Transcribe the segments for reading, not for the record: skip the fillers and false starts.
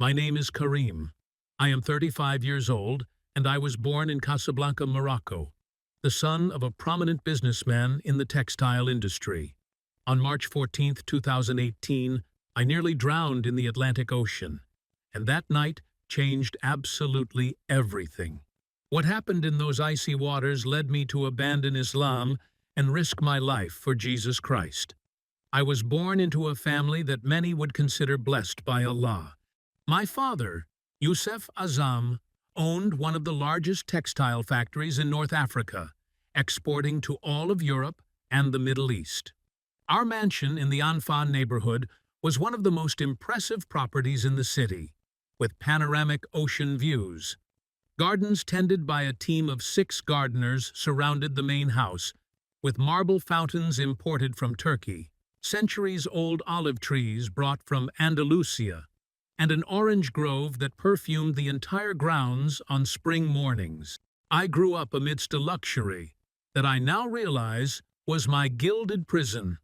My name is Karim. I am 35 years old, and I was born in Casablanca, Morocco, the son of a prominent businessman in the textile industry. On March 14, 2018, I nearly drowned in the Atlantic Ocean, and that night changed absolutely everything. What happened in those icy waters led me to abandon Islam and risk my life for Jesus Christ. I was born into a family that many would consider blessed by Allah. My father, Sheikh Hassan, owned one of the largest textile factories in North Africa, exporting to all of Europe and the Middle East. Our mansion in the Anfan neighborhood was one of the most impressive properties in the city, with panoramic ocean views. Gardens tended by a team of 6 gardeners surrounded the main house, with marble fountains imported from Turkey, centuries-old olive trees brought from Andalusia, and an orange grove that perfumed the entire grounds on spring mornings. I grew up amidst a luxury that I now realize was my gilded prison.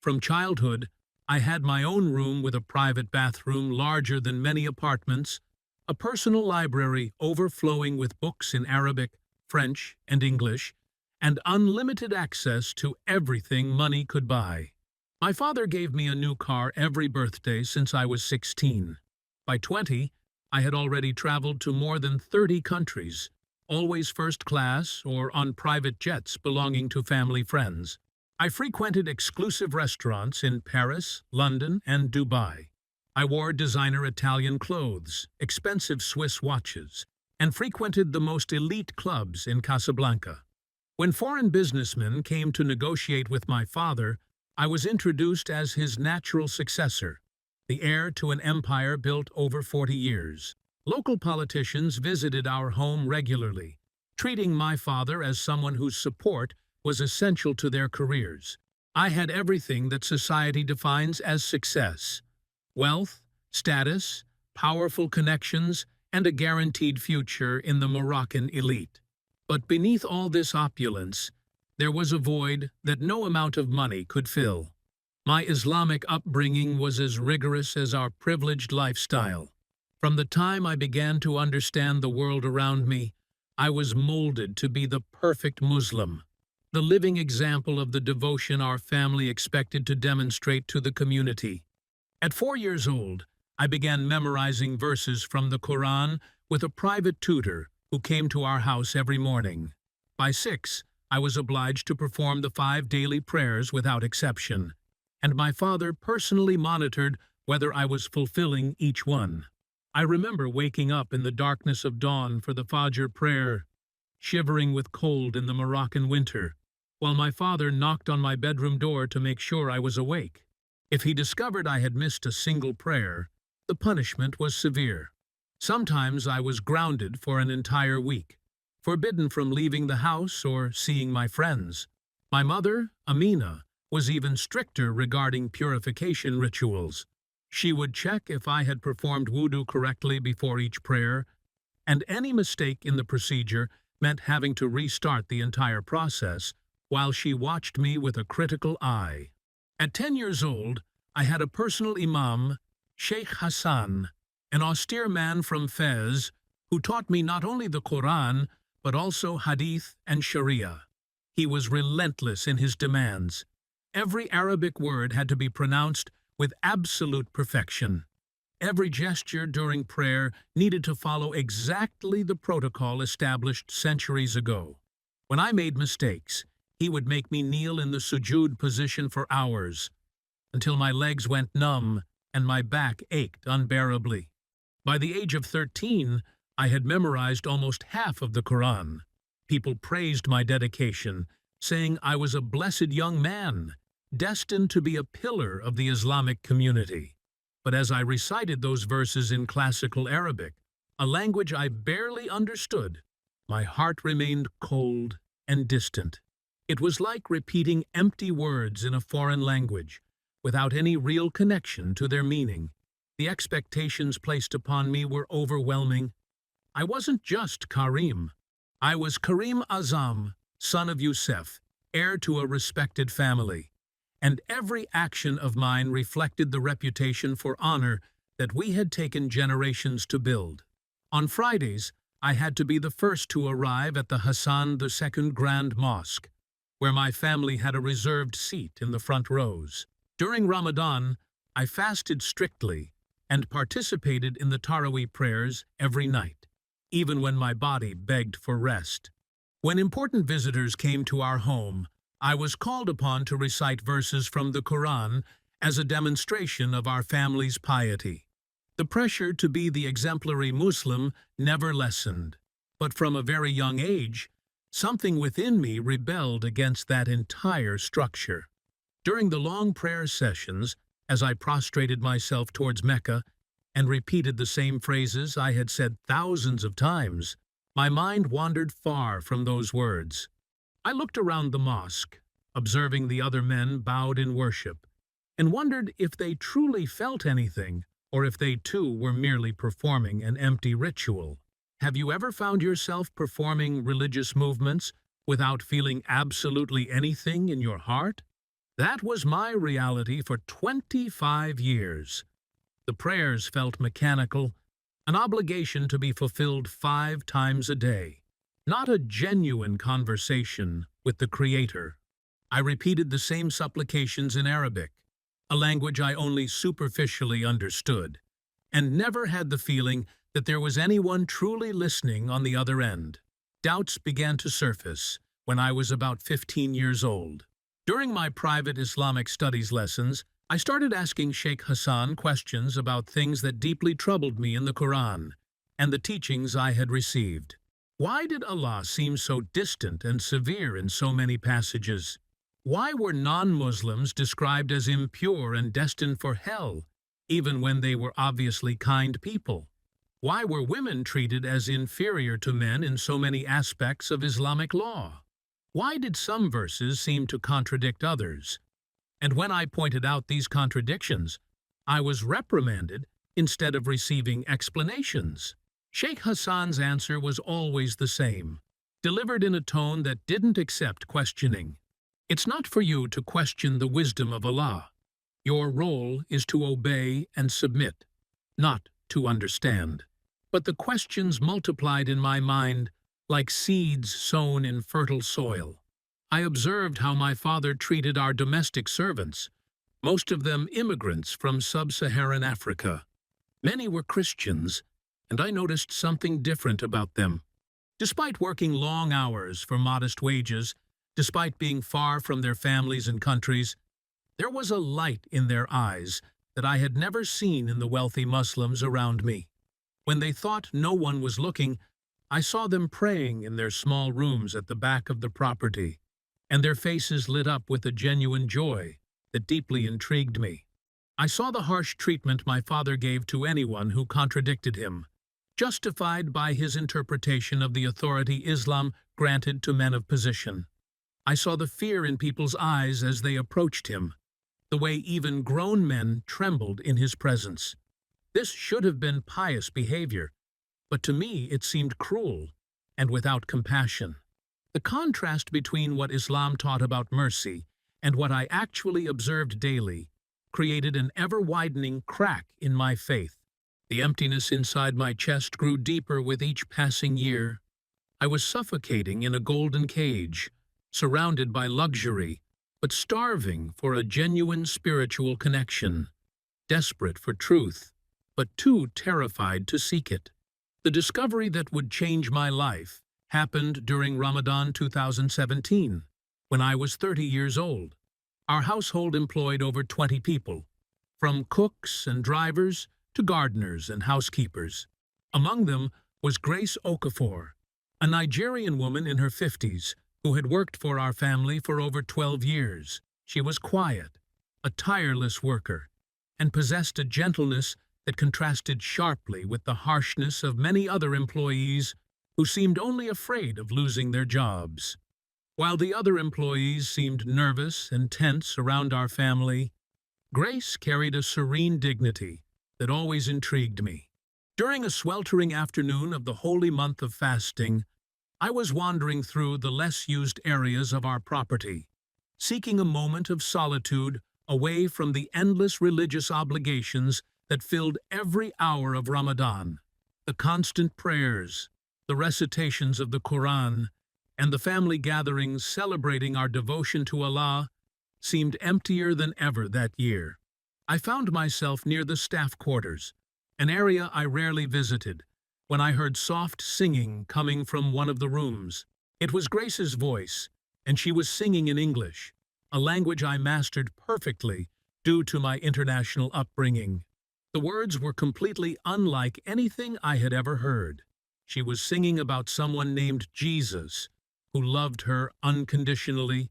From childhood, I had my own room with a private bathroom larger than many apartments, a personal library overflowing with books in Arabic, French, and English, and unlimited access to everything money could buy. My father gave me a new car every birthday since I was 16. By 20, I had already traveled to more than 30 countries, always first class or on private jets belonging to family friends. I frequented exclusive restaurants in Paris, London, and Dubai. I wore designer Italian clothes, expensive Swiss watches, and frequented the most elite clubs in Casablanca. When foreign businessmen came to negotiate with my father, I was introduced as his natural successor, the heir to an empire built over 40 years. Local politicians visited our home regularly, treating my father as someone whose support was essential to their careers. I had everything that society defines as success: wealth, status, powerful connections, and a guaranteed future in the Moroccan elite. But beneath all this opulence, there was a void that no amount of money could fill. My Islamic upbringing was as rigorous as our privileged lifestyle. From the time I began to understand the world around me, I was molded to be the perfect Muslim, the living example of the devotion our family expected to demonstrate to the community. At 4 years old, I began memorizing verses from the Quran with a private tutor who came to our house every morning. By 6, I was obliged to perform the 5 daily prayers without exception, and my father personally monitored whether I was fulfilling each one. I remember waking up in the darkness of dawn for the Fajr prayer, shivering with cold in the Moroccan winter, while my father knocked on my bedroom door to make sure I was awake. If he discovered I had missed a single prayer, the punishment was severe. Sometimes I was grounded for an entire week, forbidden from leaving the house or seeing my friends. My mother, Amina, was even stricter regarding purification rituals. She would check if I had performed wudu correctly before each prayer, and any mistake in the procedure meant having to restart the entire process, while she watched me with a critical eye. At 10 years old, I had a personal imam, Sheikh Hassan, an austere man from Fez, who taught me not only the Quran, but also Hadith and Sharia. He was relentless in his demands. Every Arabic word had to be pronounced with absolute perfection. Every gesture during prayer needed to follow exactly the protocol established centuries ago. When I made mistakes, he would make me kneel in the sujood position for hours, until my legs went numb and my back ached unbearably. By the age of 13, I had memorized almost half of the Quran. People praised my dedication, saying I was a blessed young man, destined to be a pillar of the Islamic community. But as I recited those verses in classical Arabic, a language I barely understood, my heart remained cold and distant. It was like repeating empty words in a foreign language, without any real connection to their meaning. The expectations placed upon me were overwhelming. I wasn't just Karim. I was Karim Azam, son of Youssef, heir to a respected family, and every action of mine reflected the reputation for honor that we had taken generations to build. On Fridays, I had to be the first to arrive at the Hassan II Grand Mosque, where my family had a reserved seat in the front rows. During Ramadan, I fasted strictly and participated in the Taraweeh prayers every night, even when my body begged for rest. When important visitors came to our home, I was called upon to recite verses from the Quran as a demonstration of our family's piety. The pressure to be the exemplary Muslim never lessened, but from a very young age, something within me rebelled against that entire structure. During the long prayer sessions, as I prostrated myself towards Mecca and repeated the same phrases I had said thousands of times, my mind wandered far from those words. I looked around the mosque, observing the other men bowed in worship, and wondered if they truly felt anything, or if they too were merely performing an empty ritual. Have you ever found yourself performing religious movements without feeling absolutely anything in your heart? That was my reality for 25 years. The prayers felt mechanical, an obligation to be fulfilled 5 times a day, not a genuine conversation with the Creator. I repeated the same supplications in Arabic, a language I only superficially understood, and never had the feeling that there was anyone truly listening on the other end. Doubts began to surface when I was about 15 years old. During my private Islamic studies lessons, I started asking Sheikh Hassan questions about things that deeply troubled me in the Quran and the teachings I had received. Why did Allah seem so distant and severe in so many passages? Why were non-Muslims described as impure and destined for hell, even when they were obviously kind people? Why were women treated as inferior to men in so many aspects of Islamic law? Why did some verses seem to contradict others? And when I pointed out these contradictions, I was reprimanded instead of receiving explanations. Sheikh Hassan's answer was always the same, delivered in a tone that didn't accept questioning. It's not for you to question the wisdom of Allah. Your role is to obey and submit, not to understand. But the questions multiplied in my mind like seeds sown in fertile soil. I observed how my father treated our domestic servants, most of them immigrants from sub-Saharan Africa. Many were Christians, and I noticed something different about them. Despite working long hours for modest wages, despite being far from their families and countries, there was a light in their eyes that I had never seen in the wealthy Muslims around me. When they thought no one was looking, I saw them praying in their small rooms at the back of the property, and their faces lit up with a genuine joy that deeply intrigued me. I saw the harsh treatment my father gave to anyone who contradicted him, justified by his interpretation of the authority Islam granted to men of position. I saw the fear in people's eyes as they approached him, the way even grown men trembled in his presence. This should have been pious behavior, but to me it seemed cruel and without compassion. The contrast between what Islam taught about mercy and what I actually observed daily created an ever-widening crack in my faith. The emptiness inside my chest grew deeper with each passing year. I was suffocating in a golden cage, surrounded by luxury, but starving for a genuine spiritual connection, desperate for truth, but too terrified to seek it. The discovery that would change my life happened during Ramadan 2017, when I was 30 years old. Our household employed over 20 people, from cooks and drivers to gardeners and housekeepers. Among them was Grace Okafor, a Nigerian woman in her 50s who had worked for our family for over 12 years. She was quiet, a tireless worker, and possessed a gentleness that contrasted sharply with the harshness of many other employees who seemed only afraid of losing their jobs. While the other employees seemed nervous and tense around our family, Grace carried a serene dignity that always intrigued me. During a sweltering afternoon of the holy month of fasting, I was wandering through the less-used areas of our property, seeking a moment of solitude away from the endless religious obligations that filled every hour of Ramadan. The constant prayers, the recitations of the Quran, and the family gatherings celebrating our devotion to Allah seemed emptier than ever that year. I found myself near the staff quarters, an area I rarely visited, when I heard soft singing coming from one of the rooms. It was Grace's voice, and she was singing in English, a language I mastered perfectly due to my international upbringing. The words were completely unlike anything I had ever heard. She was singing about someone named Jesus, who loved her unconditionally,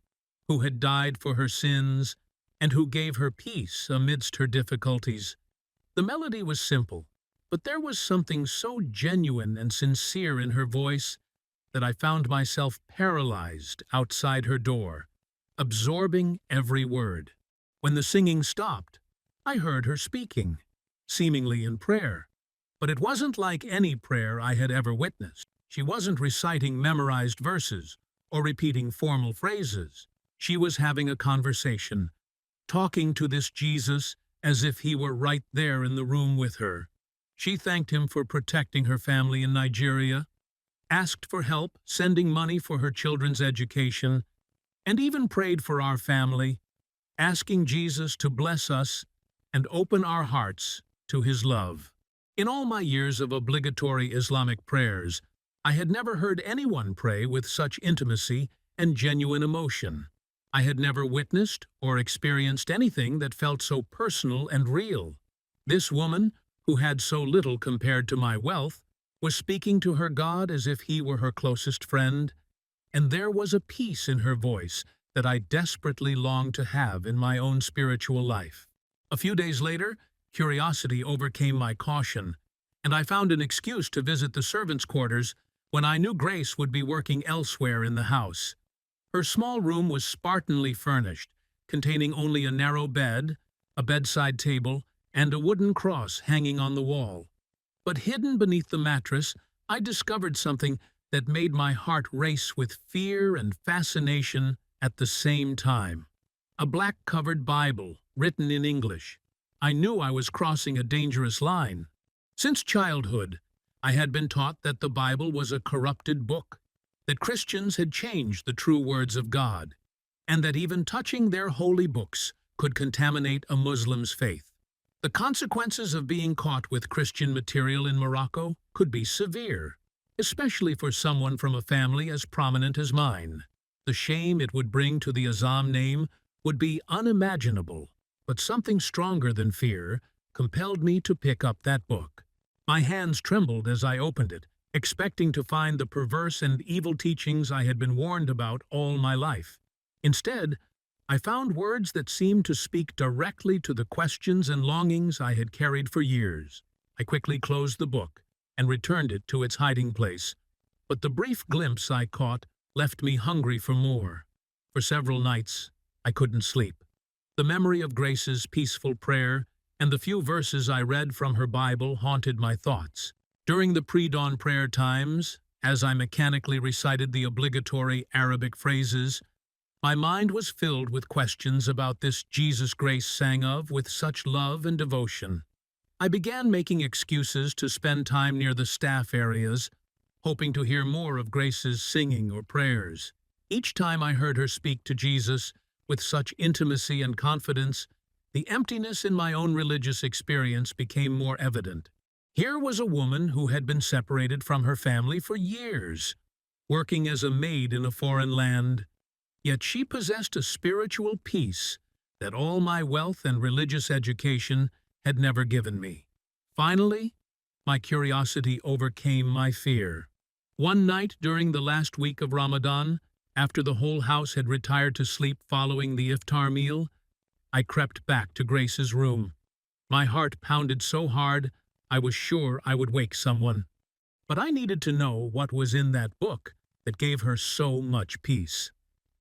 who had died for her sins, and who gave her peace amidst her difficulties. The melody was simple, but there was something so genuine and sincere in her voice that I found myself paralyzed outside her door, absorbing every word. When the singing stopped, I heard her speaking, seemingly in prayer. But it wasn't like any prayer I had ever witnessed. She wasn't reciting memorized verses or repeating formal phrases. She was having a conversation, talking to this Jesus as if he were right there in the room with her. She thanked him for protecting her family in Nigeria, asked for help sending money for her children's education, and even prayed for our family, asking Jesus to bless us and open our hearts to his love. In all my years of obligatory Islamic prayers, I had never heard anyone pray with such intimacy and genuine emotion. I had never witnessed or experienced anything that felt so personal and real. This woman, who had so little compared to my wealth, was speaking to her God as if he were her closest friend, and there was a peace in her voice that I desperately longed to have in my own spiritual life. A few days later, curiosity overcame my caution, and I found an excuse to visit the servants' quarters when I knew Grace would be working elsewhere in the house. Her small room was spartanly furnished, containing only a narrow bed, a bedside table, and a wooden cross hanging on the wall. But hidden beneath the mattress, I discovered something that made my heart race with fear and fascination at the same time. A black-covered Bible, written in English. I knew I was crossing a dangerous line. Since childhood, I had been taught that the Bible was a corrupted book, that Christians had changed the true words of God, and that even touching their holy books could contaminate a Muslim's faith. The consequences of being caught with Christian material in Morocco could be severe, especially for someone from a family as prominent as mine. The shame it would bring to the Azam name would be unimaginable, but something stronger than fear compelled me to pick up that book. My hands trembled as I opened it, expecting to find the perverse and evil teachings I had been warned about all my life. Instead, I found words that seemed to speak directly to the questions and longings I had carried for years. I quickly closed the book and returned it to its hiding place, but the brief glimpse I caught left me hungry for more. For several nights, I couldn't sleep. The memory of Grace's peaceful prayer and the few verses I read from her Bible haunted my thoughts. During the pre-dawn prayer times, as I mechanically recited the obligatory Arabic phrases, my mind was filled with questions about this Jesus Grace sang of with such love and devotion. I began making excuses to spend time near the staff areas, hoping to hear more of Grace's singing or prayers. Each time I heard her speak to Jesus with such intimacy and confidence, the emptiness in my own religious experience became more evident. Here was a woman who had been separated from her family for years, working as a maid in a foreign land. Yet she possessed a spiritual peace that all my wealth and religious education had never given me. Finally, my curiosity overcame my fear. One night during the last week of Ramadan, after the whole house had retired to sleep following the iftar meal, I crept back to Grace's room. My heart pounded so hard I was sure I would wake someone. But I needed to know what was in that book that gave her so much peace.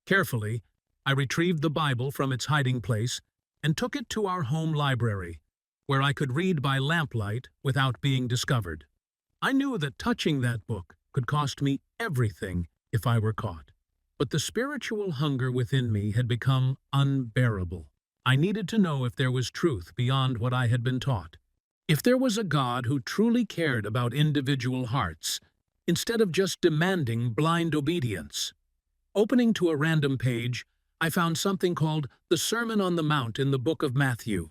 Carefully, I retrieved the Bible from its hiding place and took it to our home library, where I could read by lamplight without being discovered. I knew that touching that book could cost me everything if I were caught. But the spiritual hunger within me had become unbearable. I needed to know if there was truth beyond what I had been taught. If there was a God who truly cared about individual hearts, instead of just demanding blind obedience. Opening to a random page, I found something called the Sermon on the Mount in the book of Matthew.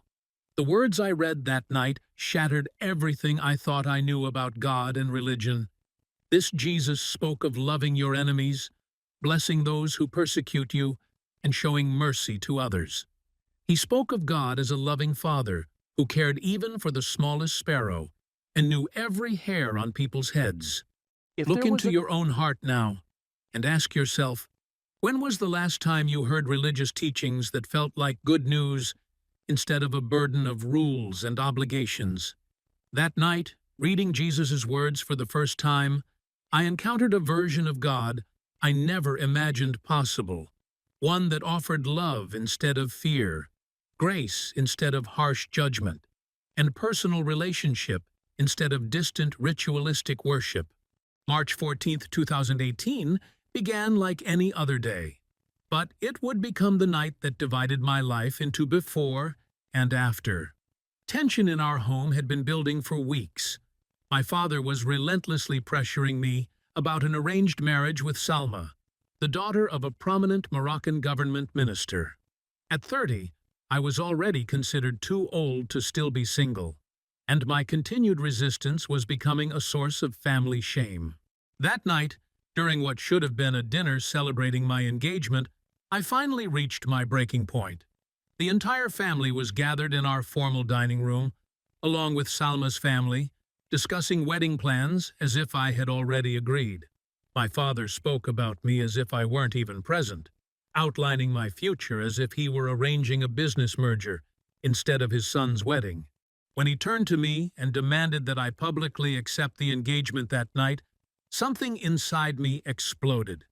The words I read that night shattered everything I thought I knew about God and religion. This Jesus spoke of loving your enemies, blessing those who persecute you, and showing mercy to others. He spoke of God as a loving Father who cared even for the smallest sparrow and knew every hair on people's heads. Look into your own heart now and ask yourself, when was the last time you heard religious teachings that felt like good news instead of a burden of rules and obligations? That night, reading Jesus' words for the first time, I encountered a version of God I never imagined possible, one that offered love instead of fear, grace instead of harsh judgment, and personal relationship instead of distant ritualistic worship. March 14, 2018 began like any other day, but it would become the night that divided my life into before and after. Tension in our home had been building for weeks. My father was relentlessly pressuring me about an arranged marriage with Salma, the daughter of a prominent Moroccan government minister. At 30, I was already considered too old to still be single, and my continued resistance was becoming a source of family shame. That night, during what should have been a dinner celebrating my engagement, I finally reached my breaking point. The entire family was gathered in our formal dining room, along with Salma's family, discussing wedding plans as if I had already agreed. My father spoke about me as if I weren't even present, outlining my future as if he were arranging a business merger instead of his son's wedding. When he turned to me and demanded that I publicly accept the engagement that night, something inside me exploded.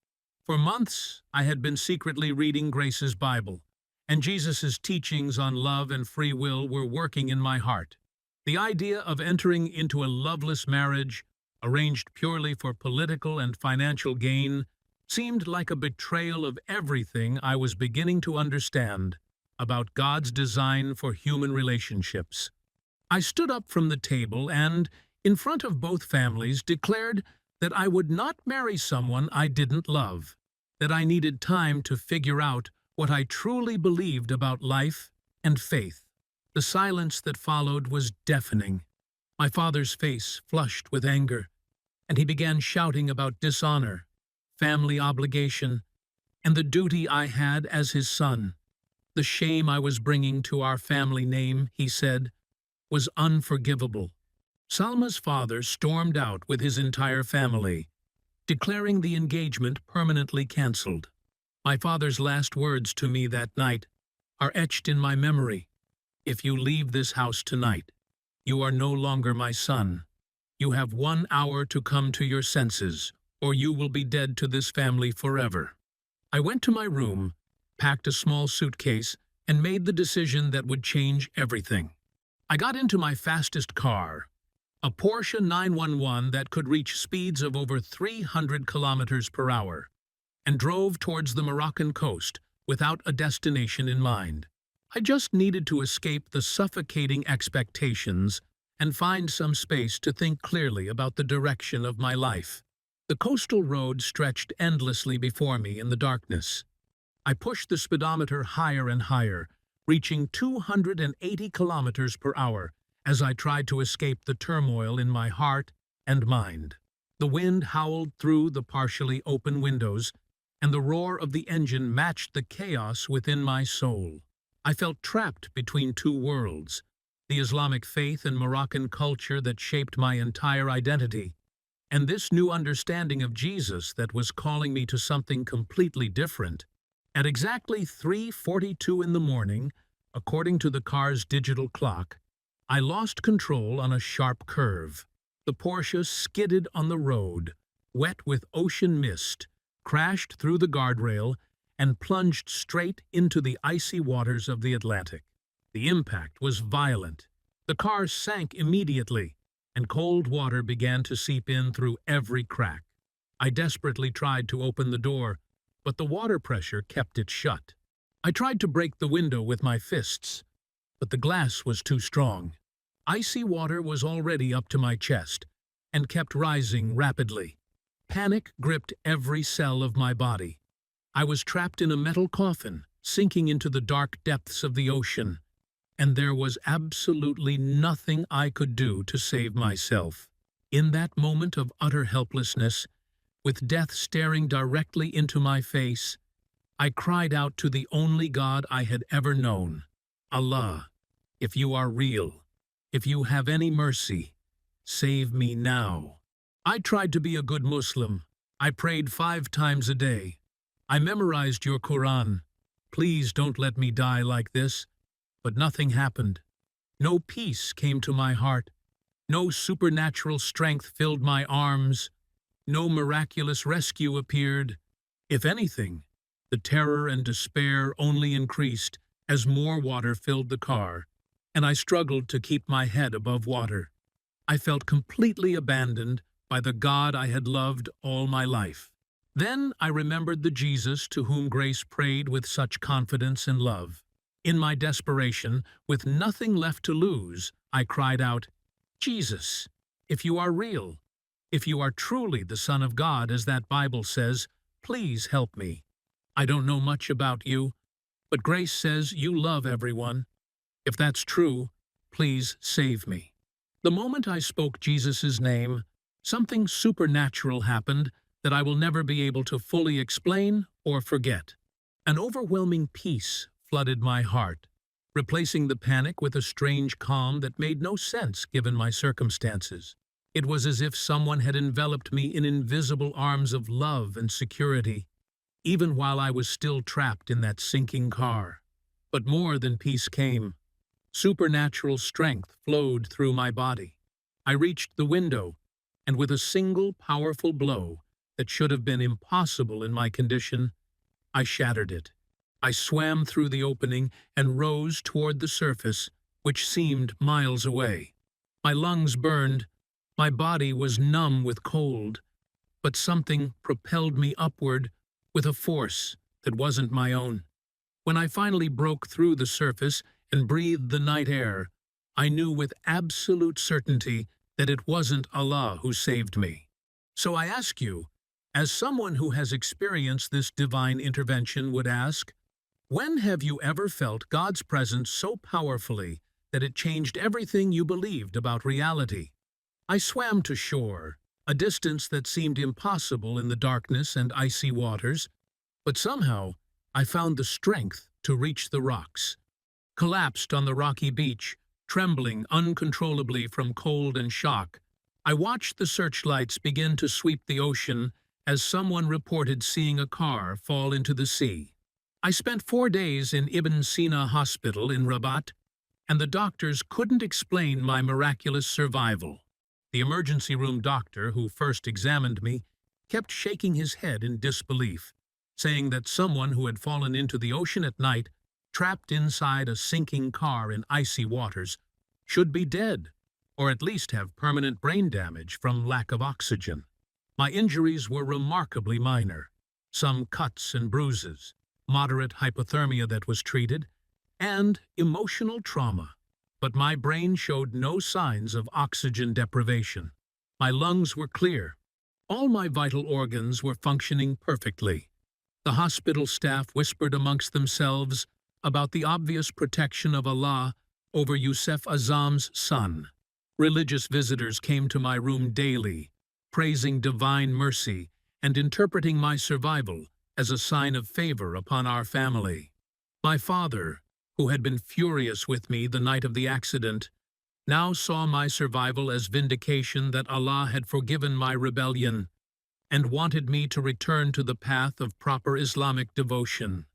For months, I had been secretly reading Grace's Bible, and Jesus' teachings on love and free will were working in my heart. The idea of entering into a loveless marriage, arranged purely for political and financial gain, seemed like a betrayal of everything I was beginning to understand about God's design for human relationships. I stood up from the table and, in front of both families, declared that I would not marry someone I didn't love, that I needed time to figure out what I truly believed about life and faith. The silence that followed was deafening. My father's face flushed with anger, and he began shouting about dishonor, family obligation, and the duty I had as his son. The shame I was bringing to our family name, he said, was unforgivable. Salma's father stormed out with his entire family, declaring the engagement permanently cancelled. My father's last words to me that night are etched in my memory. If you leave this house tonight, you are no longer my son. You have 1 hour to come to your senses, or you will be dead to this family forever. I went to my room, packed a small suitcase, and made the decision that would change everything. I got into my fastest car, a Porsche 911 that could reach speeds of over 300 kilometers per hour, and drove towards the Moroccan coast without a destination in mind. I just needed to escape the suffocating expectations and find some space to think clearly about the direction of my life. The coastal road stretched endlessly before me in the darkness. I pushed the speedometer higher and higher, reaching 280 kilometers per hour as I tried to escape the turmoil in my heart and mind. The wind howled through the partially open windows, and the roar of the engine matched the chaos within my soul. I felt trapped between two worlds, the Islamic faith and Moroccan culture that shaped my entire identity, and this new understanding of Jesus that was calling me to something completely different. At exactly 3:42 in the morning, according to the car's digital clock, I lost control on a sharp curve. The Porsche skidded on the road, wet with ocean mist, crashed through the guardrail, and plunged straight into the icy waters of the Atlantic. The impact was violent. The car sank immediately, and cold water began to seep in through every crack. I desperately tried to open the door, but the water pressure kept it shut. I tried to break the window with my fists, but the glass was too strong. Icy water was already up to my chest and kept rising rapidly. Panic gripped every cell of my body. I was trapped in a metal coffin, sinking into the dark depths of the ocean, and there was absolutely nothing I could do to save myself. In that moment of utter helplessness, with death staring directly into my face, I cried out to the only God I had ever known. Allah, if you are real, if you have any mercy, save me now. I tried to be a good Muslim. I prayed 5 times a day. I memorized your Quran. Please don't let me die like this. But nothing happened. No peace came to my heart. No supernatural strength filled my arms. No miraculous rescue appeared. If anything, the terror and despair only increased as more water filled the car, and I struggled to keep my head above water. I felt completely abandoned by the God I had loved all my life. Then I remembered the Jesus to whom Grace prayed with such confidence and love. In my desperation, with nothing left to lose, I cried out, Jesus, if you are real, if you are truly the Son of God as that Bible says, please help me. I don't know much about you, but Grace says you love everyone. If that's true, please save me. The moment I spoke Jesus' name, something supernatural happened that I will never be able to fully explain or forget. An overwhelming peace flooded my heart, replacing the panic with a strange calm that made no sense given my circumstances. It was as if someone had enveloped me in invisible arms of love and security, even while I was still trapped in that sinking car. But more than peace came. Supernatural strength flowed through my body. I reached the window, and with a single powerful blow that should have been impossible in my condition, I shattered it. I swam through the opening and rose toward the surface, which seemed miles away. My lungs burned, my body was numb with cold, but something propelled me upward with a force that wasn't my own. When I finally broke through the surface and breathed the night air, I knew with absolute certainty that it wasn't Allah who saved me. So I ask you, as someone who has experienced this divine intervention would ask, when have you ever felt God's presence so powerfully that it changed everything you believed about reality? I swam to shore, a distance that seemed impossible in the darkness and icy waters, but somehow I found the strength to reach the rocks. Collapsed on the rocky beach, trembling uncontrollably from cold and shock, I watched the searchlights begin to sweep the ocean as someone reported seeing a car fall into the sea. I spent 4 days in Ibn Sina Hospital in Rabat, and the doctors couldn't explain my miraculous survival. The emergency room doctor who first examined me kept shaking his head in disbelief, saying that someone who had fallen into the ocean at night, trapped inside a sinking car in icy waters, should be dead, or at least have permanent brain damage from lack of oxygen. My injuries were remarkably minor, some cuts and bruises, moderate hypothermia that was treated, and emotional trauma. But my brain showed no signs of oxygen deprivation. My lungs were clear. All my vital organs were functioning perfectly. The hospital staff whispered amongst themselves about the obvious protection of Allah over Yusuf Azam's son. Religious visitors came to my room daily, praising divine mercy and interpreting my survival as a sign of favor upon our family. My father, who had been furious with me the night of the accident, now saw my survival as vindication that Allah had forgiven my rebellion and wanted me to return to the path of proper Islamic devotion.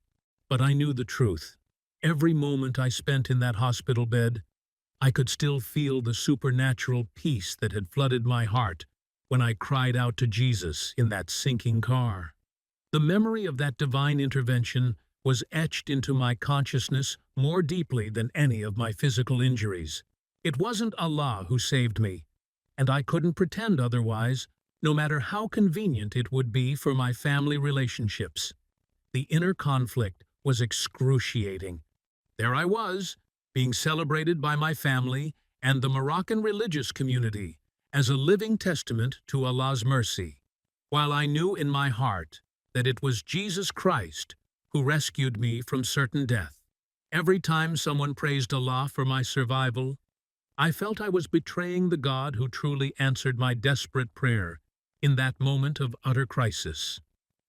But I knew the truth. Every moment I spent in that hospital bed, I could still feel the supernatural peace that had flooded my heart when I cried out to Jesus in that sinking car. The memory of that divine intervention was etched into my consciousness more deeply than any of my physical injuries. It wasn't Allah who saved me, and I couldn't pretend otherwise, no matter how convenient it would be for my family relationships. The inner conflict was excruciating. There I was, being celebrated by my family and the Moroccan religious community as a living testament to Allah's mercy, while I knew in my heart that it was Jesus Christ who rescued me from certain death. Every time someone praised Allah for my survival, I felt I was betraying the God who truly answered my desperate prayer in that moment of utter crisis.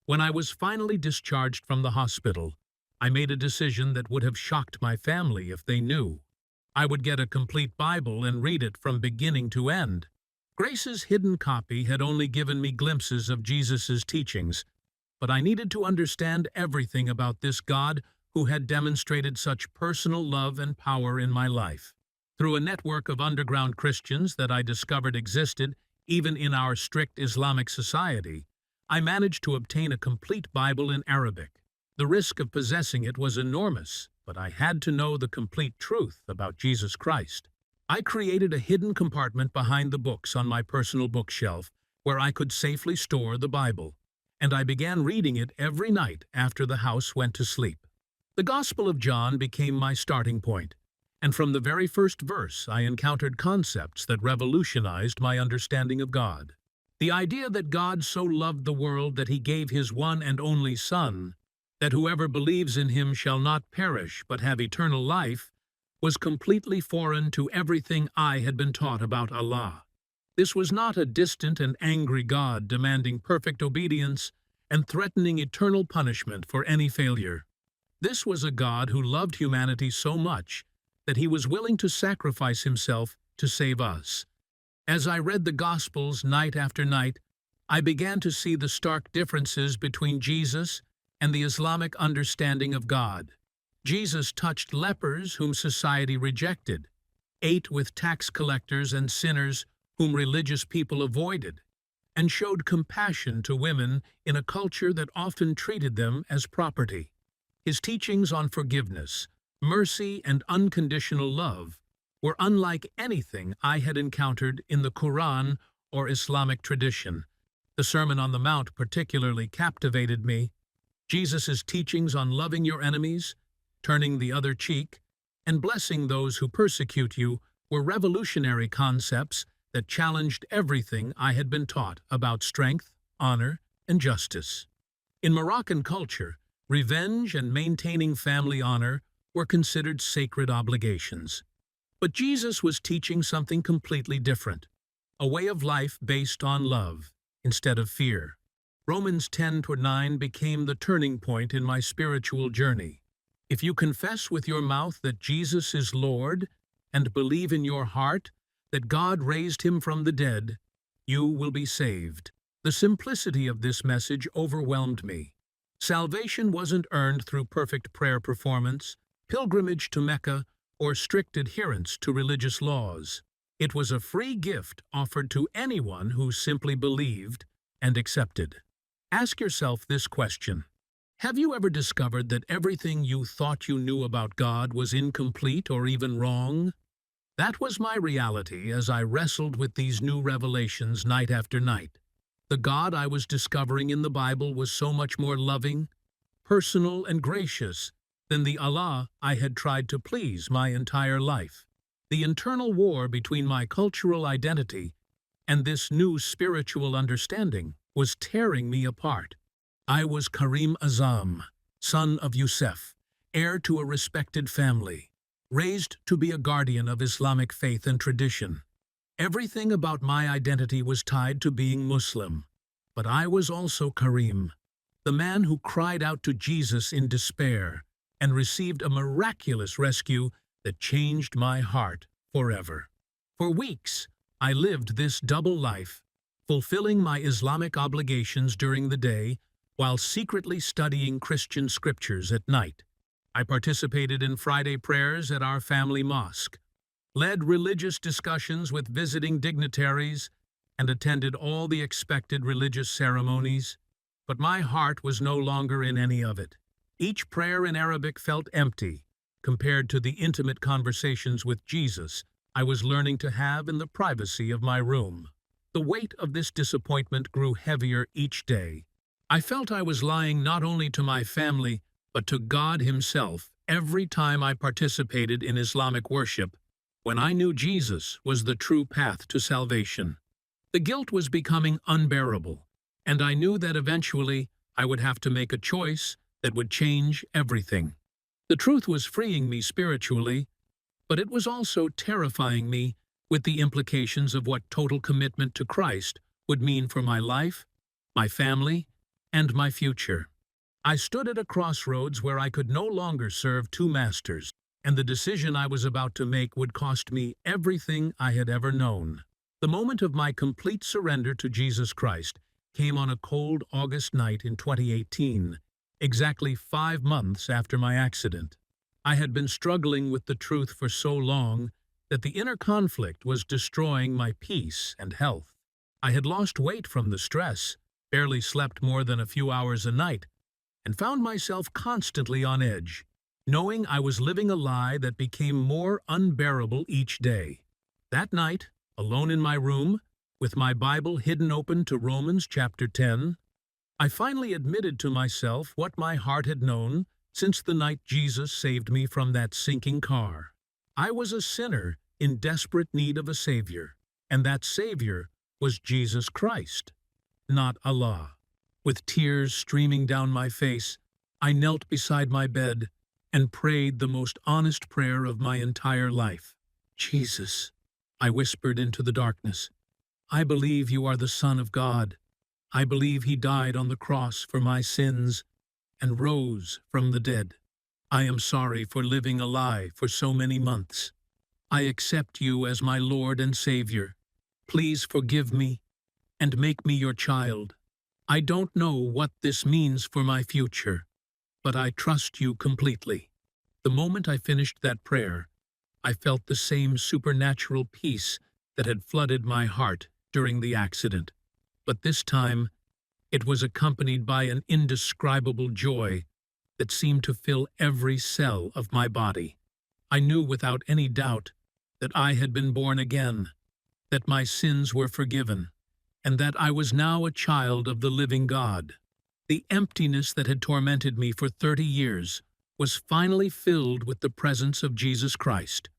When I was finally discharged from the hospital, I made a decision that would have shocked my family if they knew. I would get a complete Bible and read it from beginning to end. Grace's hidden copy had only given me glimpses of Jesus' teachings, but I needed to understand everything about this God who had demonstrated such personal love and power in my life. Through a network of underground Christians that I discovered existed even in our strict Islamic society, I managed to obtain a complete Bible in Arabic. The risk of possessing it was enormous, but I had to know the complete truth about Jesus Christ. I created a hidden compartment behind the books on my personal bookshelf where I could safely store the Bible, and I began reading it every night after the house went to sleep. The Gospel of John became my starting point, and from the very first verse I encountered concepts that revolutionized my understanding of God. The idea that God so loved the world that he gave his one and only Son, that whoever believes in him shall not perish but have eternal life, was completely foreign to everything I had been taught about Allah. This was not a distant and angry God demanding perfect obedience and threatening eternal punishment for any failure. This was a God who loved humanity so much that he was willing to sacrifice himself to save us. As I read the Gospels night after night, I began to see the stark differences between Jesus and the Islamic understanding of God. Jesus touched lepers whom society rejected, ate with tax collectors and sinners whom religious people avoided, and showed compassion to women in a culture that often treated them as property. His teachings on forgiveness, mercy, and unconditional love were unlike anything I had encountered in the Quran or Islamic tradition. The Sermon on the Mount particularly captivated me. Jesus' teachings on loving your enemies, turning the other cheek, and blessing those who persecute you were revolutionary concepts that challenged everything I had been taught about strength, honor, and justice. In Moroccan culture, revenge and maintaining family honor were considered sacred obligations. But Jesus was teaching something completely different, a way of life based on love instead of fear. Romans 10:9 became the turning point in my spiritual journey. If you confess with your mouth that Jesus is Lord and believe in your heart that God raised him from the dead, you will be saved. The simplicity of this message overwhelmed me. Salvation wasn't earned through perfect prayer performance, pilgrimage to Mecca, or strict adherence to religious laws. It was a free gift offered to anyone who simply believed and accepted. Ask yourself this question. Have you ever discovered that everything you thought you knew about God was incomplete or even wrong? That was my reality as I wrestled with these new revelations night after night. The God I was discovering in the Bible was so much more loving, personal, and gracious than the Allah I had tried to please my entire life. The internal war between my cultural identity and this new spiritual understanding was tearing me apart. I was Karim Azam, son of Youssef, heir to a respected family, raised to be a guardian of Islamic faith and tradition. Everything about my identity was tied to being Muslim. But I was also Karim, the man who cried out to Jesus in despair and received a miraculous rescue that changed my heart forever. For weeks, I lived this double life, fulfilling my Islamic obligations during the day while secretly studying Christian scriptures at night. I participated in Friday prayers at our family mosque, led religious discussions with visiting dignitaries, and attended all the expected religious ceremonies, but my heart was no longer in any of it. Each prayer in Arabic felt empty compared to the intimate conversations with Jesus I was learning to have in the privacy of my room. The weight of this disappointment grew heavier each day. I felt I was lying not only to my family, but to God himself every time I participated in Islamic worship, when I knew Jesus was the true path to salvation. The guilt was becoming unbearable, and I knew that eventually I would have to make a choice that would change everything. The truth was freeing me spiritually, but it was also terrifying me with the implications of what total commitment to Christ would mean for my life, my family, and my future. I stood at a crossroads where I could no longer serve two masters, and the decision I was about to make would cost me everything I had ever known. The moment of my complete surrender to Jesus Christ came on a cold August night in 2018, exactly 5 months after my accident. I had been struggling with the truth for so long that the inner conflict was destroying my peace and health. I had lost weight from the stress, barely slept more than a few hours a night, and found myself constantly on edge, knowing I was living a lie that became more unbearable each day. That night, alone in my room, with my Bible hidden open to Romans chapter 10, I finally admitted to myself what my heart had known since the night Jesus saved me from that sinking car. I was a sinner in desperate need of a Savior, and that Savior was Jesus Christ, not Allah. With tears streaming down my face, I knelt beside my bed and prayed the most honest prayer of my entire life. Jesus, I whispered into the darkness, I believe you are the Son of God. I believe he died on the cross for my sins and rose from the dead. I am sorry for living a lie for so many months. I accept you as my Lord and Savior. Please forgive me and make me your child. I don't know what this means for my future, but I trust you completely. The moment I finished that prayer, I felt the same supernatural peace that had flooded my heart during the accident. But this time, it was accompanied by an indescribable joy that seemed to fill every cell of my body. I knew without any doubt that I had been born again, that my sins were forgiven, and that I was now a child of the living God. The emptiness that had tormented me for 30 years was finally filled with the presence of Jesus Christ.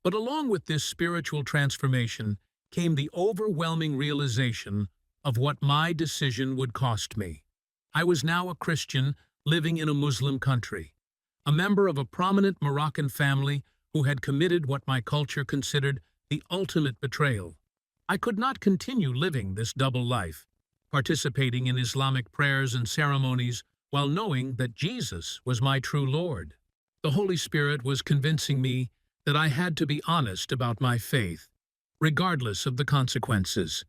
But along with this spiritual transformation came the overwhelming realization of what my decision would cost me. I was now a Christian living in a Muslim country, a member of a prominent Moroccan family who had committed what my culture considered the ultimate betrayal. I could not continue living this double life, participating in Islamic prayers and ceremonies while knowing that Jesus was my true Lord. The Holy Spirit was convincing me that I had to be honest about my faith, regardless of the consequences.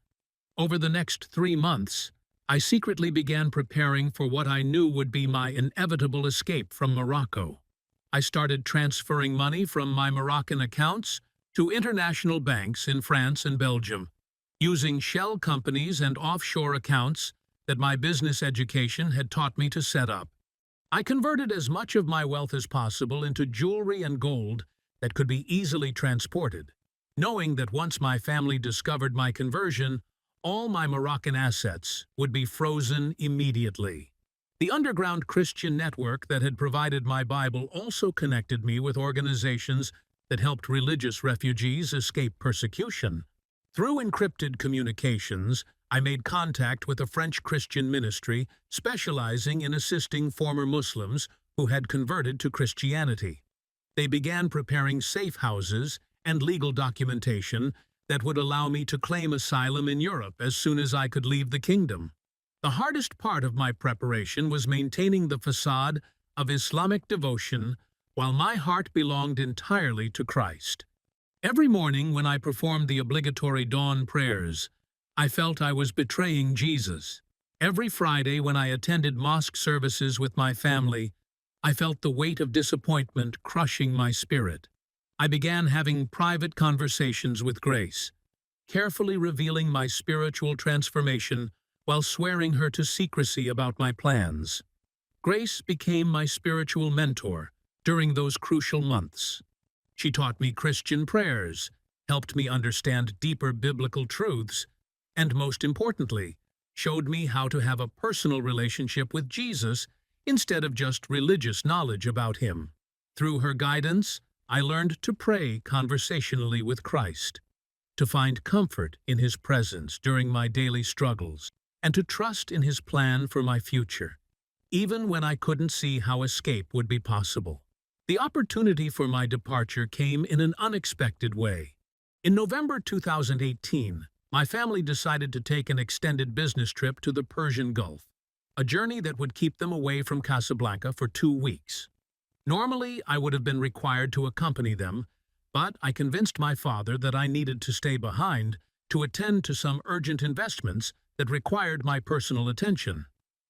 Over the next 3 months, I secretly began preparing for what I knew would be my inevitable escape from Morocco. I started transferring money from my Moroccan accounts to international banks in France and Belgium, using shell companies and offshore accounts that my business education had taught me to set up. I converted as much of my wealth as possible into jewelry and gold that could be easily transported, knowing that once my family discovered my conversion, all my Moroccan assets would be frozen immediately. The underground Christian network that had provided my Bible also connected me with organizations that helped religious refugees escape persecution. Through encrypted communications, I made contact with a French Christian ministry specializing in assisting former Muslims who had converted to Christianity. They began preparing safe houses and legal documentation that would allow me to claim asylum in Europe as soon as I could leave the kingdom. The hardest part of my preparation was maintaining the facade of Islamic devotion while my heart belonged entirely to Christ. Every morning when I performed the obligatory dawn prayers, I felt I was betraying Jesus. Every Friday when I attended mosque services with my family, I felt the weight of disappointment crushing my spirit. I began having private conversations with Grace, carefully revealing my spiritual transformation while swearing her to secrecy about my plans. Grace became my spiritual mentor during those crucial months. She taught me Christian prayers, helped me understand deeper biblical truths, and most importantly, showed me how to have a personal relationship with Jesus instead of just religious knowledge about him. Through her guidance, I learned to pray conversationally with Christ, to find comfort in His presence during my daily struggles, and to trust in His plan for my future, even when I couldn't see how escape would be possible. The opportunity for my departure came in an unexpected way. In November 2018, my family decided to take an extended business trip to the Persian Gulf, a journey that would keep them away from Casablanca for 2 weeks. Normally, I would have been required to accompany them, but I convinced my father that I needed to stay behind to attend to some urgent investments that required my personal attention.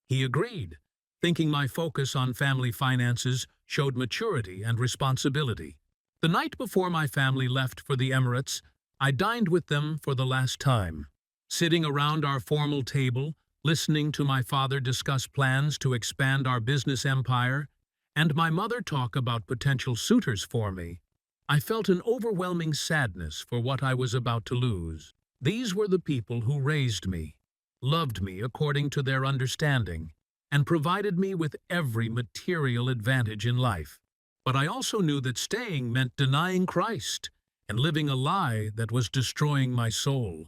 He agreed, thinking my focus on family finances showed maturity and responsibility. The night before my family left for the Emirates, I dined with them for the last time. Sitting around our formal table, listening to my father discuss plans to expand our business empire, and my mother talk about potential suitors for me, I felt an overwhelming sadness for what I was about to lose. These were the people who raised me, loved me according to their understanding, and provided me with every material advantage in life. But I also knew that staying meant denying Christ and living a lie that was destroying my soul.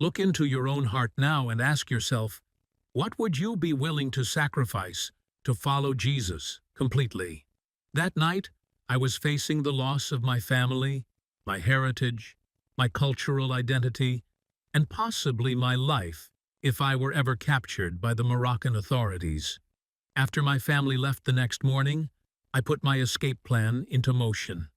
Look into your own heart now and ask yourself, what would you be willing to sacrifice to follow Jesus completely? That night, I was facing the loss of my family, my heritage, my cultural identity, and possibly my life if I were ever captured by the Moroccan authorities. After my family left the next morning, I put my escape plan into motion.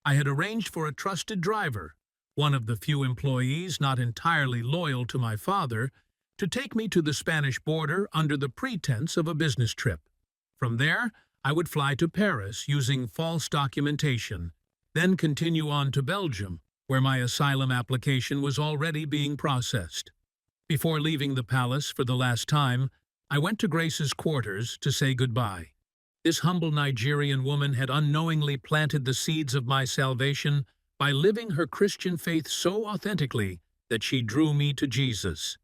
I had arranged for a trusted driver, one of the few employees not entirely loyal to my father, to take me to the Spanish border under the pretense of a business trip. From there, I would fly to Paris using false documentation, then continue on to Belgium, where my asylum application was already being processed. Before leaving the palace for the last time, I went to Grace's quarters to say goodbye. This humble Nigerian woman had unknowingly planted the seeds of my salvation by living her Christian faith so authentically that she drew me to Jesus.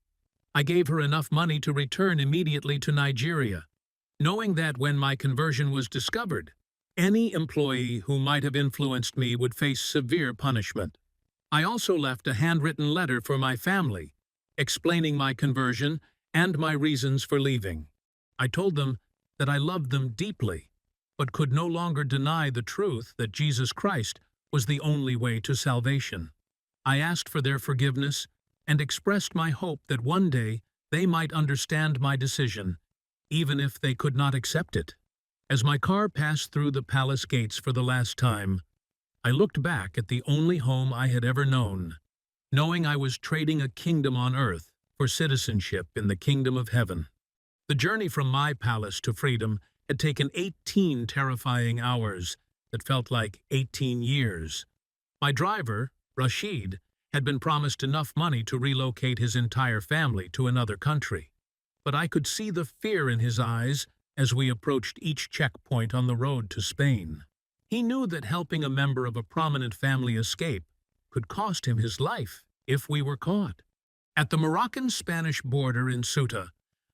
I gave her enough money to return immediately to Nigeria, knowing that when my conversion was discovered, any employee who might have influenced me would face severe punishment. I also left a handwritten letter for my family, explaining my conversion and my reasons for leaving. I told them that I loved them deeply, but could no longer deny the truth that Jesus Christ was the only way to salvation. I asked for their forgiveness and expressed my hope that one day they might understand my decision, even if they could not accept it. As my car passed through the palace gates for the last time, I looked back at the only home I had ever known, knowing I was trading a kingdom on earth for citizenship in the kingdom of heaven. The journey from my palace to freedom had taken 18 terrifying hours that felt like 18 years. My driver, Rashid, had been promised enough money to relocate his entire family to another country. But I could see the fear in his eyes as we approached each checkpoint on the road to Spain. He knew that helping a member of a prominent family escape could cost him his life if we were caught. At the Moroccan-Spanish border in Ceuta,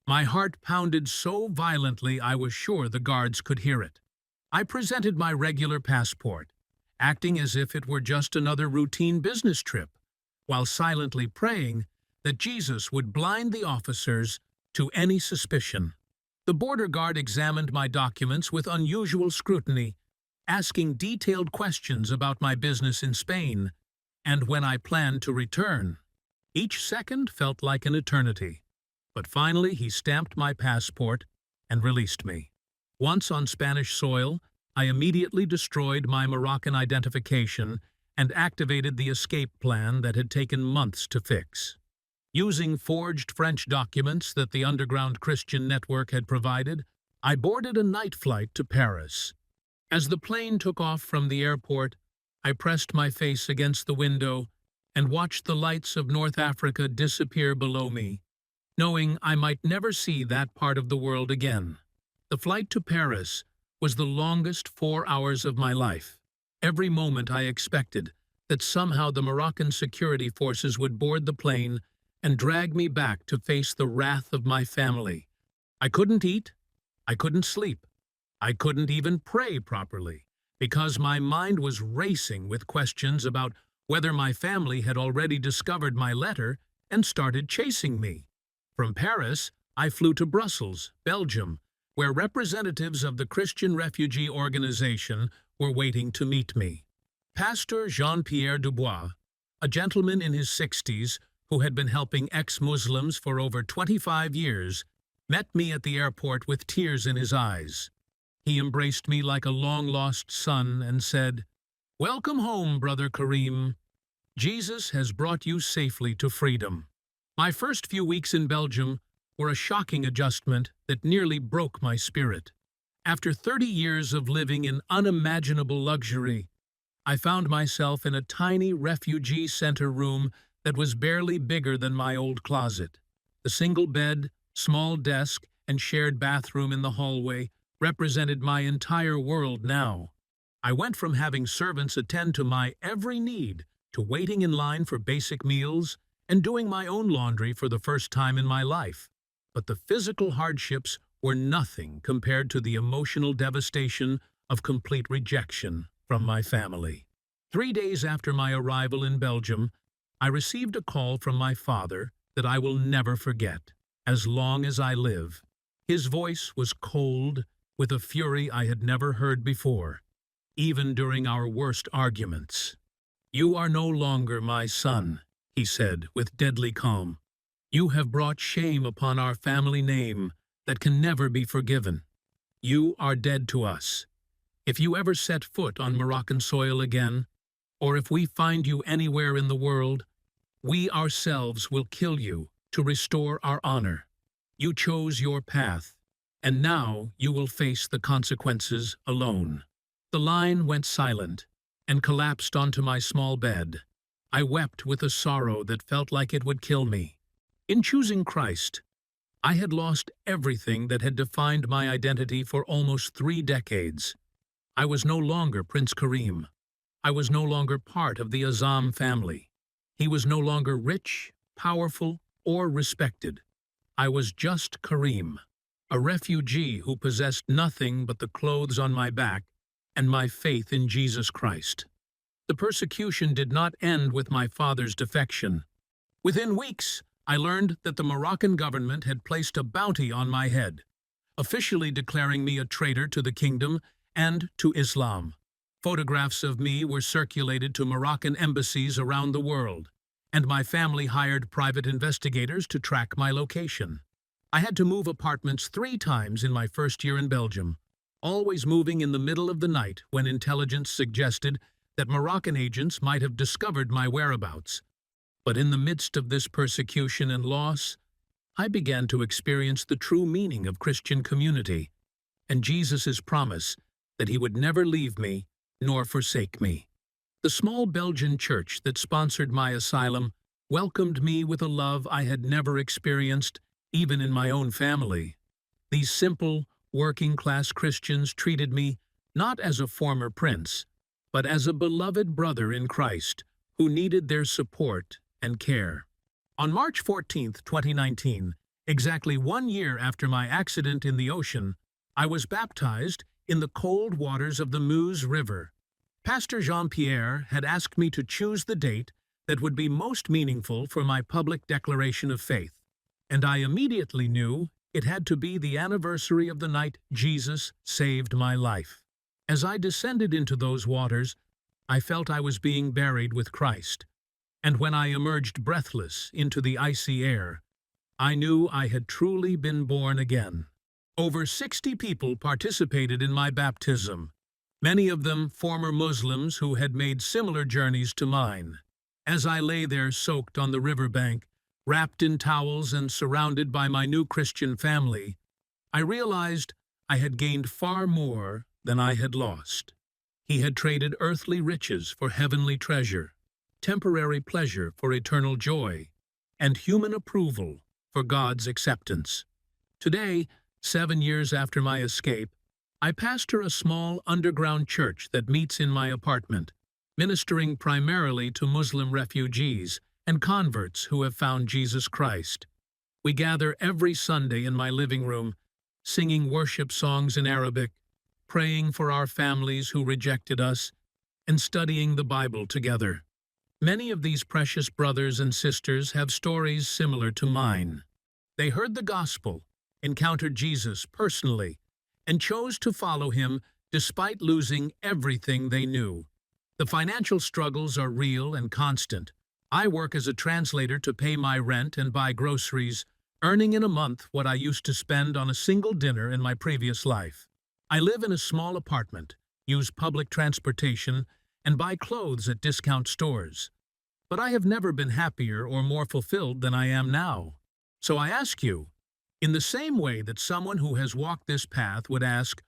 my heart pounded so violently I was sure the guards could hear it. I presented my regular passport, acting as if it were just another routine business trip, while silently praying that Jesus would blind the officers to any suspicion. The border guard examined my documents with unusual scrutiny, asking detailed questions about my business in Spain and when I planned to return. Each second felt like an eternity, but finally he stamped my passport and released me. Once on Spanish soil, I immediately destroyed my Moroccan identification and activated the escape plan that had taken months to fix. Using forged French documents that the underground Christian network had provided, I boarded a night flight to Paris. As the plane took off from the airport, I pressed my face against the window and watched the lights of North Africa disappear below me, knowing I might never see that part of the world again. The flight to Paris was the longest 4 hours of my life. Every moment I expected that somehow the Moroccan security forces would board the plane and drag me back to face the wrath of my family. I couldn't eat, I couldn't sleep, I couldn't even pray properly, because my mind was racing with questions about whether my family had already discovered my letter and started chasing me. From Paris, I flew to Brussels, Belgium, where representatives of the Christian Refugee Organization were waiting to meet me. Pastor Jean-Pierre Dubois, a gentleman in his 60s who had been helping ex-Muslims for over 25 years, met me at the airport with tears in his eyes. He embraced me like a long-lost son and said, "Welcome home, Brother Karim. Jesus has brought you safely to freedom." My first few weeks in Belgium were a shocking adjustment that nearly broke my spirit. After 30 years of living in unimaginable luxury, I found myself in a tiny refugee center room that was barely bigger than my old closet. The single bed, small desk, and shared bathroom in the hallway represented my entire world now. I went from having servants attend to my every need to waiting in line for basic meals and doing my own laundry for the first time in my life. But the physical hardships were nothing compared to the emotional devastation of complete rejection from my family. 3 days after my arrival in Belgium, I received a call from my father that I will never forget, as long as I live. His voice was cold, with a fury I had never heard before, even during our worst arguments. "You are no longer my son," he said with deadly calm. "You have brought shame upon our family name that can never be forgiven. You are dead to us. If you ever set foot on Moroccan soil again, or if we find you anywhere in the world, we ourselves will kill you to restore our honor. You chose your path, and now you will face the consequences alone." The line went silent and collapsed onto my small bed. I wept with a sorrow that felt like it would kill me. In choosing Christ, I had lost everything that had defined my identity for almost 3 decades. I was no longer Prince Karim. I was no longer part of the Azam family. He was no longer rich, powerful, or respected. I was just Karim, a refugee who possessed nothing but the clothes on my back and my faith in Jesus Christ. The persecution did not end with my father's defection. Within weeks, I learned that the Moroccan government had placed a bounty on my head, officially declaring me a traitor to the kingdom and to Islam. Photographs of me were circulated to Moroccan embassies around the world, and my family hired private investigators to track my location. I had to move apartments 3 times in my first year in Belgium, always moving in the middle of the night when intelligence suggested that Moroccan agents might have discovered my whereabouts. But in the midst of this persecution and loss, I began to experience the true meaning of Christian community and Jesus' promise that he would never leave me nor forsake me. The small Belgian church that sponsored my asylum welcomed me with a love I had never experienced, even in my own family. These simple, working-class Christians treated me not as a former prince, but as a beloved brother in Christ who needed their support and care. On March 14, 2019, exactly 1 year after my accident in the ocean, I was baptized in the cold waters of the Meuse River. Pastor Jean-Pierre had asked me to choose the date that would be most meaningful for my public declaration of faith, and I immediately knew it had to be the anniversary of the night Jesus saved my life. As I descended into those waters, I felt I was being buried with Christ, and when I emerged breathless into the icy air, I knew I had truly been born again. Over 60 people participated in my baptism, many of them former Muslims who had made similar journeys to mine. As I lay there soaked on the riverbank, wrapped in towels and surrounded by my new Christian family, I realized I had gained far more than I had lost. He had traded earthly riches for heavenly treasure, temporary pleasure for eternal joy, and human approval for God's acceptance. Today, 7 years after my escape, I pastor a small underground church that meets in my apartment, ministering primarily to Muslim refugees and converts who have found Jesus Christ. We gather every Sunday in my living room, singing worship songs in Arabic, praying for our families who rejected us, and studying the Bible together. Many of these precious brothers and sisters have stories similar to mine. They heard the gospel, encountered Jesus personally, and chose to follow him despite losing everything they knew. The financial struggles are real and constant. I work as a translator to pay my rent and buy groceries, earning in a month what I used to spend on a single dinner in my previous life. I live in a small apartment, use public transportation, and buy clothes at discount stores. But I have never been happier or more fulfilled than I am now. So I ask you, in the same way that someone who has walked this path would ask,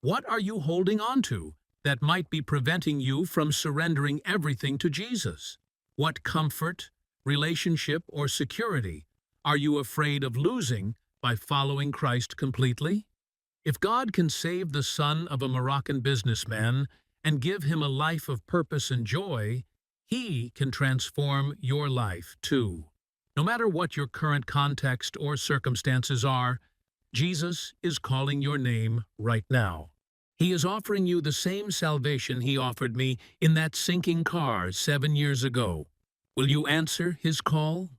what are you holding on to that might be preventing you from surrendering everything to Jesus? What comfort, relationship, or security are you afraid of losing by following Christ completely? If God can save the son of a Moroccan businessman and give him a life of purpose and joy, he can transform your life too. No matter what your current context or circumstances are, Jesus is calling your name right now. He is offering you the same salvation he offered me in that sinking car 7 years ago. Will you answer his call?